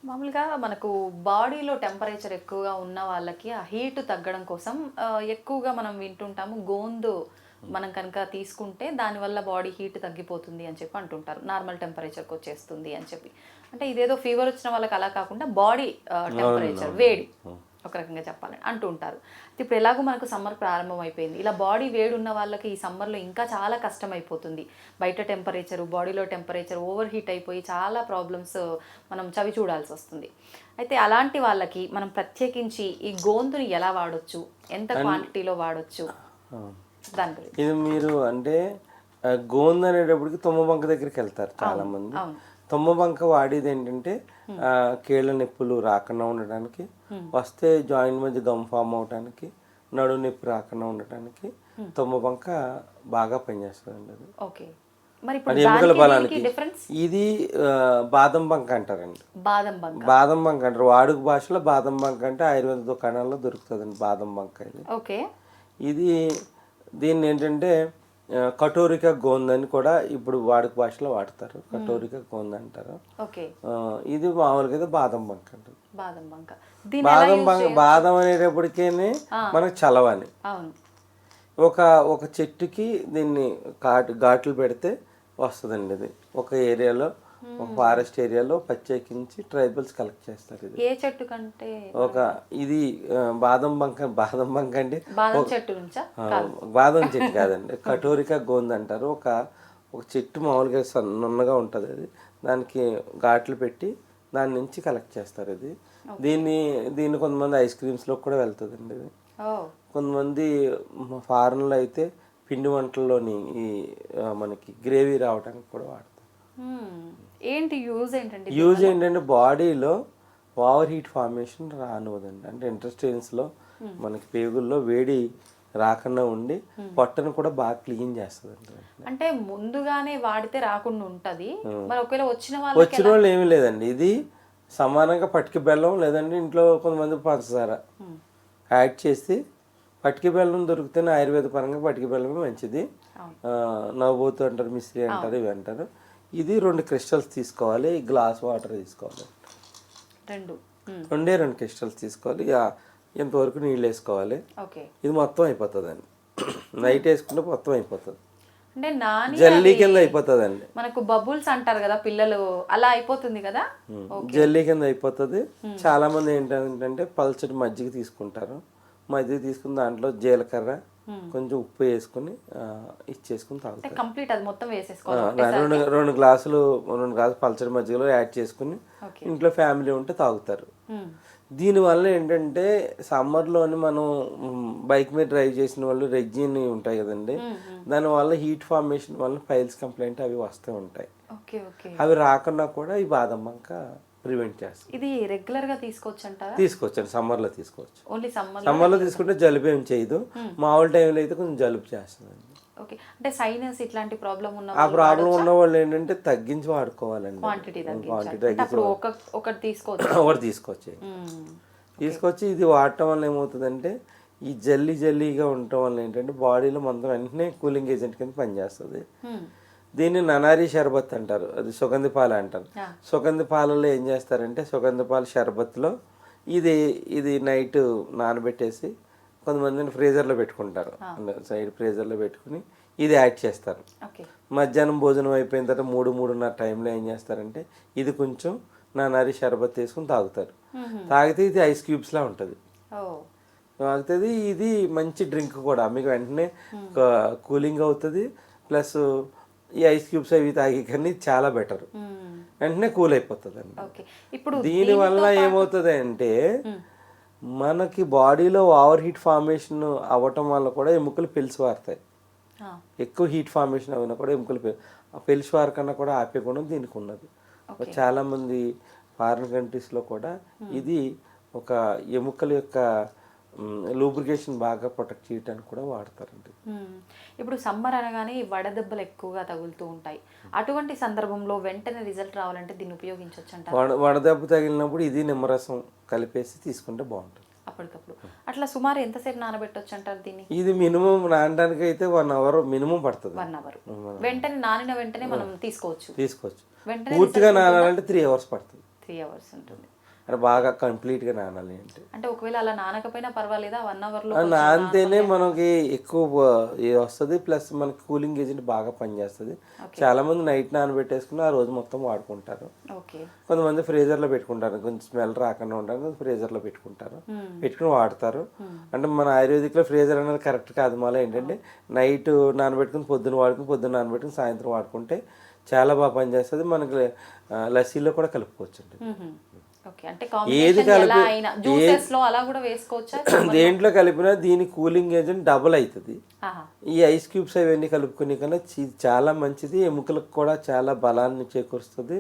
మామూలుగా మనకు బాడీలో టెంపరేచర్ ఎక్కువగా ఉన్న వాళ్ళకి ఆ హీట్ తగ్గడం కోసం ఎక్కువగా మనం వింటుంటాము గోందు మనం కనుక తీసుకుంటే దానివల్ల బాడీ హీట్ తగ్గిపోతుంది అని చెప్పి అంటుంటారు, నార్మల్ టెంపరేచర్కి వచ్చేస్తుంది అని చెప్పి. అంటే ఇదేదో ఫీవర్ వచ్చిన వాళ్ళకి అలా కాకుండా బాడీ టెంపరేచర్ వేడి ఒక రకంగా చెప్పాలని అంటూ ఉంటారు. ఇప్పుడు ఎలాగో మనకు సమ్మర్ ప్రారంభం అయిపోయింది, ఇలా బాడీ వేడి ఉన్న వాళ్ళకి ఈ సమ్మర్లో ఇంకా చాలా కష్టం అయిపోతుంది. బయట టెంపరేచరు, బాడీలో టెంపరేచర్ ఓవర్ హీట్ అయిపోయి చాలా ప్రాబ్లమ్స్ మనం చవి చూడాల్సి వస్తుంది. అయితే అలాంటి వాళ్ళకి మనం ప్రత్యేకించి ఈ గోందుని ఎలా వాడొచ్చు, ఎంత క్వాంటిటీలో వాడొచ్చు, దాని గురించి. ఇది మీరు అంటే గోంద అనేటప్పటికి తుమ్మబంక దగ్గరికి వెళ్తారు చాలా మంది. తుమ్మబంక వాడేది ఏంటంటే కీళ్ళ నొప్పులు రాకుండా ఉండటానికి, వస్తే జాయింట్ మధ్య గమ్ ఫామ్ అవడానికి, నడు నొప్పి రాకుండా ఉండటానికి తుమ్మబంక బాగా పనిచేస్తుందండి. అది ఓకే, అది ఎముకల బలానికి. ఇది బాదం బంక అంటారండి. బాదం బంక అంటారు వాడుక భాషలో. బాదం బంక అంటే ఆయుర్వేద దుకాణాల్లో దొరుకుతుందండి బాదం బంక. ఇది ఇది దీన్ని ఏంటంటే కటోరిక గోంద అని కూడా ఇప్పుడు వాడుక భాషలో వాడతారు. కటోరిక గోంద అంటారు. ఇది మామూలుగా అయితే బాదం బంక అంటారు. బాదం బంక, బాదం అనేటప్పటికే మనకు చలవని. ఒక చెట్టుకి దీన్ని ఘాట్లు పెడితే వస్తుందండి. ఇది ఒక ఏరియాలో, ఒక ఫారెస్ట్ ఏరియాలో ప్రత్యేకించి ట్రైబల్స్ కలెక్ట్ చేస్తారు. ఇది ఏ చెట్టు కంటే ఇది బాదం బంక అంటే బాదం చెట్టు బాదం చెట్టు కాదండి. కటోరిక గోంద అంటారు. ఒక చెట్టు మామూలుగా నున్నగా ఉంటుంది. అది దానికి ఘాట్లు పెట్టి దాని నుంచి కలెక్ట్ చేస్తారు. ఇది దీన్ని కొంతమంది ఐస్ క్రీమ్స్లో కూడా వెళ్తుందండి. ఇది కొంతమంది ఫారెన్లో అయితే పిండి వంటల్లోని ఈ మనకి గ్రేవీ రావడానికి కూడా వాడతారు. ఏంటి యూజ్ ఏంటంటే బాడీలో ఓవర్ హీట్ ఫార్మేషన్ రానివ్వదండి. అంటే ఇంటెస్టైన్స్లో మనకి పేగుల్లో వేడి రాకుండా ఉండి పొట్టను కూడా బాగా క్లీన్ చేస్తుంది. అంటే ముందుగానే వాడితే రాకుండా ఉంటది. మరి ఒకవేళ వచ్చిన వాళ్ళు ఏమీ లేదండి. ఇది సమానంగా పటిక బెల్లం లేదంటే ఇంట్లో కొంతమంది పంచదార యాడ్ చేసి, పటిక బెల్లం దొరికితేనే ఆయుర్వేద పరంగా పటిక బెల్లమే మంచిది. నవ్వుతూ అంటారు, మిశ్రీ అంటారు, ఇవి అంటారు. ఇది 2 క్రిస్టల్స్ తీసుకోవాలి, గ్లాస్ వాటర్ తీసుకోవాలి. 2 క్రిస్టల్స్ తీసుకోవాలి. ఎంతవరకు నీళ్ళు వేసుకోవాలి. ఇది మొత్తం అయిపోతుందండి. నైట్ వేసుకుంటే మొత్తం అయిపోతుంది. జల్లీ కింద అయిపోతుంది అండి. మనకు బబుల్స్ అంటారు కదా పిల్లలు, అలా అయిపోతుంది కదా, జల్లీ కింద అయిపోతుంది. చాలా మంది ఏంటంటే పల్చటి మజ్జిగ తీసుకుంటారు. మజ్జిగ తీసుకుని దాంట్లో జీలకర్ర కొంచెం ఉప్పు వేసుకుని ఇచ్చేసుకుని తాగుతారు. కంప్లీట్ అది మొత్తం వేసేసుకోవాలి. 2 గ్లాసులు పల్చడి మజ్జిగలో యాడ్ చేసుకుని ఇంట్లో ఫ్యామిలీ ఉంటే తాగుతారు. దీనివల్ల ఏంటంటే సమ్మర్లోని మనం బైక్ మీద డ్రైవ్ చేసిన వాళ్ళు రెగ్జిన్ ఉంటాయి కదండి, దానివల్ల హీట్ ఫార్మేషన్ వల్ల ఫైల్స్ కంప్లైంట్ అవి వస్తూ ఉంటాయి. అవి రాకుండా కూడా ఈ బాదం బంక ప్రివెంట్ చేస్తుంది. ఇది రెగ్యులర్ గా తీసుకోవచ్చండి. సమ్మర్లో తీసుకోవచ్చు. సమ్మర్లో తీసుకుంటే జలుబు ఏం చేయదు. మామూలు టైంలో అయితే కొంచెం జలుబు చేస్తుంది. అంటే సైనస్ ఇట్లాంటి ప్రాబ్లం ఉన్న ఆ ప్రాబ్లం ఉన్న వాళ్ళు ఏంటంటే తగ్గించి వాడుకోవాలండి. క్వాంటిటీ తగ్గించి ఒకటి తీసుకొచ్చి ఇది వాడటం వల్ల ఏమవుతుందంటే ఈ జల్లీగా ఉండటం వల్ల ఏంటంటే బాడీలో మొత్తం వెంటనే కూలింగ్ ఏజెంట్ కింద పనిచేస్తుంది. దీన్ని ననారి షర్బత్ అంటారు. అది సుగంధి పాలు అంటారు. సుగంధి పాలలో ఏం చేస్తారంటే సుగంధి పాల షర్బత్లో ఇది నైట్ నానబెట్టేసి కొంతమందిని ఫ్రీజర్లో పెట్టుకుంటారు. సైడ్ ఫ్రీజర్లో పెట్టుకుని ఇది యాడ్ చేస్తారు. మధ్యాహ్నం భోజనం అయిపోయిన తర్వాత 3-3:30 టైంలో ఏం చేస్తారంటే ఇది కొంచెం ననారి షర్బత్ తీసుకుని తాగుతారు. తాగితే ఇది ఐస్ క్యూబ్స్లా ఉంటుంది. తాగుతుంది. ఇది మంచి డ్రింక్ కూడా, మీకు వెంటనే కూలింగ్ అవుతుంది. ప్లస్ ఈ ఐస్ క్యూబ్స్ అవి తాగి కానీ చాలా బెటర్, వెంటనే కూల్ అయిపోతుంది అండి. దీనివల్ల ఏమవుతుంది అంటే మనకి బాడీలో ఓవర్ హీట్ ఫార్మేషన్ అవ్వటం వల్ల కూడా ఎముకలు పెలిసి వారుతాయి. ఎక్కువ హీట్ ఫార్మేషన్ అయినా కూడా ఎముకలు పెలిసి వారకన్నా కూడా ఆపే గుణం దీనికి ఉన్నది. చాలామంది ఫారిన్ కంట్రీస్లో కూడా ఇది ఒక ఎముకల యొక్క లూబ్రికేషన్ బాగా ప్రొటెక్ట్ చేయడానికి కూడా వాడతారండి. ఇప్పుడు సమ్మర్ అనగానే వడదెబ్బలు ఎక్కువగా తగులుతూ ఉంటాయి. అటువంటి సందర్భంలో వెంటనే రిజల్ట్ రావాలంటే దీన్ని ఉపయోగించవచ్చు అంటారు. వడదెబ్బ తగిలినప్పుడు ఇది నిమ్మరసం కలిపేసి తీసుకుంటే బాగుంటుంది అప్పటికప్పుడు. అట్లా సుమారు ఎంతసేపు నానబెట్టొచ్చు అంటారు దీన్ని? ఇది మినిమం నానడానికి అయితే 1 అవర్ మినిమం పడుతుంది. 1 అవర్ వెంటనే నానిన వెంటనే మనం తీసుకోవచ్చు. పూర్తిగా నానాలంటే 3 అవర్స్ పడుతుంది. 3 అవర్స్ ఉంటుంది. అంటే బాగా కంప్లీట్గా నానాలి అంటే అంటే ఒకవేళ అలా నానకపోయినా పర్వాలేదా 1 అవర్లో నానితేనే మనకి ఎక్కువ ఇది వస్తుంది, ప్లస్ మనకి కూలింగ్ ఏజెంట్ బాగా పనిచేస్తుంది. చాలామంది నైట్ నానబెట్టేసుకుని ఆ రోజు మొత్తం వాడుకుంటారు. ఓకే. కొంతమంది ఫ్రీజర్లో పెట్టుకుంటారు, కొంచెం స్మెల్ రాకుండా ఉంటారు, ఫ్రీజర్లో పెట్టుకుంటారు, పెట్టుకుని వాడతారు. అంటే మన ఆయుర్వేదిక్లో ఫ్రీజర్ అనేది కరెక్ట్ కాదు. మళ్ళీ ఏంటంటే నైట్ నానబెట్టుకుని పొద్దున్న నానబెట్టుకుని సాయంత్రం వాడుకుంటే చాలా బాగా పనిచేస్తుంది. మనకి లస్సీలో కూడా కలుపుకోవచ్చు అండి. ఓకే. అంటే ఏది కాంబినేషన్ ఎలా అయినా జ్యూసెస్లో అలా కూడా వేసుకోవచ్చా? దేంట్లో కలిపినా దీని కూలింగ్ ఏజెంట్ డబుల్ అవుతుంది. ఆహా. ఈ ఐస్ క్యూబ్స్ అవన్నీ కలుపుకునే కన్నా చాలా మంచిది, ఎముకలకు కూడా చాలా బలాన్ని చేకూరుస్తుంది.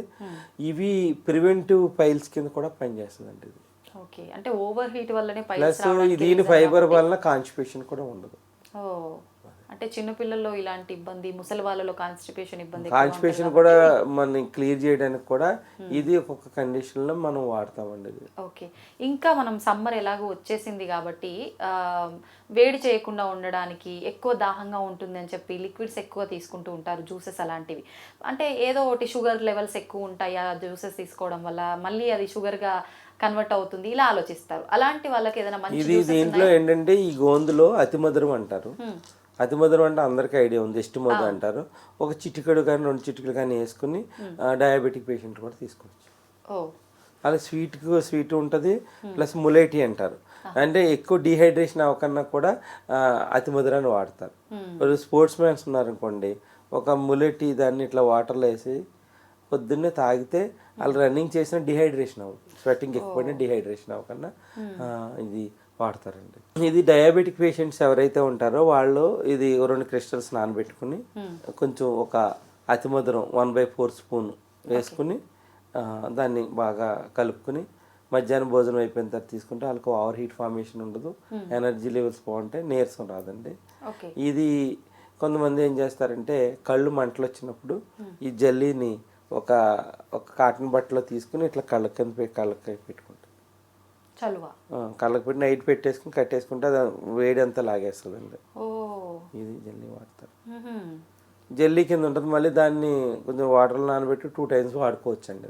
ఇవి ప్రివెంటివ్ పైల్స్ కింద కూడా పనిచేస్తుంది అండి ఇది. ఓకే. అంటే ఓవర్ హీట్ వల్లనే ప్లస్ దీని ఫైబర్ వలన కాన్స్టిపేషన్ కూడా ఉండదు. ఓ, అంటే చిన్న పిల్లల్లో ఇలాంటి ఇబ్బంది, ముసలి వాళ్ళలో కాన్స్టిపేషన్ ఇబ్బంది కాన్స్టిపేషన్ కూడా మనం క్లియర్ చేయడానికి కూడా ఇది ఒక్కొక్క కండిషన్లో మనం వాడతామండి ఇది. ఓకే. ఇంకా మనం సమ్మర్ ఎలాగో వచ్చేసింది కాబట్టి వేడి చేయకుండా ఉండడానికి, ఎక్కువ దాహంగా ఉంటుంది అని చెప్పి లిక్విడ్స్ ఎక్కువ తీసుకుంటూ ఉంటారు, జ్యూసెస్ అలాంటివి. అంటే ఏదో ఒకటి షుగర్ లెవెల్స్ ఎక్కువ ఉంటాయి ఆ జ్యూసెస్ తీసుకోవడం వల్ల, మళ్ళీ అది షుగర్గా కన్వర్ట్ అవుతుంది, ఇలా ఆలోచిస్తారు. అలాంటి వాళ్ళకి ఏదైనా మంచి ఇది దీంట్లో ఏంటంటే ఈ గోందులో అతి మధురం అంటారు. అతి మధురం అంటే అందరికీ ఐడియా ఉంది, ఎస్ట్ మధు అంటారు. ఒక చిటికెడు కానీ 2 చిటికెడు కానీ వేసుకుని డయాబెటిక్ పేషెంట్ కూడా తీసుకోవచ్చు. అలా స్వీట్ ఉంటుంది, ప్లస్ ములేటీ అంటారు. అంటే ఎక్కువ డీహైడ్రేషన్ అవ్వకన్నా కూడా అతి మధురాన్ని వాడతారు. స్పోర్ట్స్ మ్యాన్స్ ఉన్నారనుకోండి, ఒక ములేటీ దాన్ని ఇట్లా వాటర్లో వేసి పొద్దున్నే తాగితే వాళ్ళు రన్నింగ్ చేసిన డిహైడ్రేషన్ అవ్వదు, స్వెట్టింగ్ ఎక్కువ డిహైడ్రేషన్ అవ్వకన్నా ఇది వాడతారండి. ఇది డయాబెటిక్ పేషెంట్స్ ఎవరైతే ఉంటారో వాళ్ళు ఇది 2 క్రిస్టల్స్ నానబెట్టుకుని కొంచెం ఒక అతిమధురం 1/4 స్పూన్ వేసుకుని దాన్ని బాగా కలుపుకుని మధ్యాహ్నం భోజనం అయిపోయిన తర్వాత తీసుకుంటే వాళ్ళకి ఓవర్ హీట్ ఫార్మేషన్ ఉండదు, ఎనర్జీ లెవెల్స్ బాగుంటాయి, నీరసం రాదండి. ఇది కొంతమంది ఏం చేస్తారంటే కళ్ళు మంటలు వచ్చినప్పుడు ఈ జెల్లీని ఒక కాటన్ బట్టలో తీసుకుని ఇట్లా కళ్ళకి పెట్టుకుంటారు. కళ్ళకి పెట్టి నైట్ పెట్టేసుకుని కట్టేసుకుంటే అది వేడి అంతా లాగేస్తుందండి. ఇది జెల్లీ వాడతారు. జెల్లీ కింద ఉంటుంది, మళ్ళీ దాన్ని కొంచెం వాటర్లో నానబెట్టి 2 times వాడుకోవచ్చు అండి.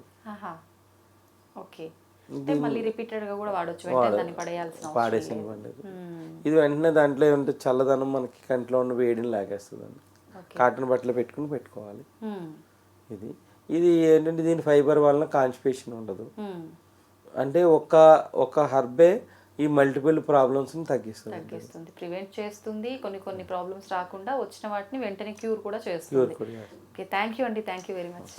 పాడేసినవ్వండి. ఇది వెంటనే దాంట్లో ఏమంటే చల్లదనం మనకి కంట్లో ఉన్న వేడిని లాగేస్తుంది అండి. కాటన్ బట్టలు పెట్టుకోవాలి. ఇది ఏంటంటే దీని ఫైబర్ వలన కాన్స్టిపేషన్ ఉండదు. అంటే ఒక హర్బే ఈ మల్టిపుల్ ప్రాబ్లమ్స్ని తగ్గిస్తుంది, ప్రివెంట్ చేస్తుంది, కొన్ని ప్రాబ్లమ్స్ రాకుండా వచ్చిన వాటిని వెంటనే క్యూర్ కూడా చేస్తుంది. ఓకే, థ్యాంక్ యూ అండి, థ్యాంక్ యూ వెరీ మచ్.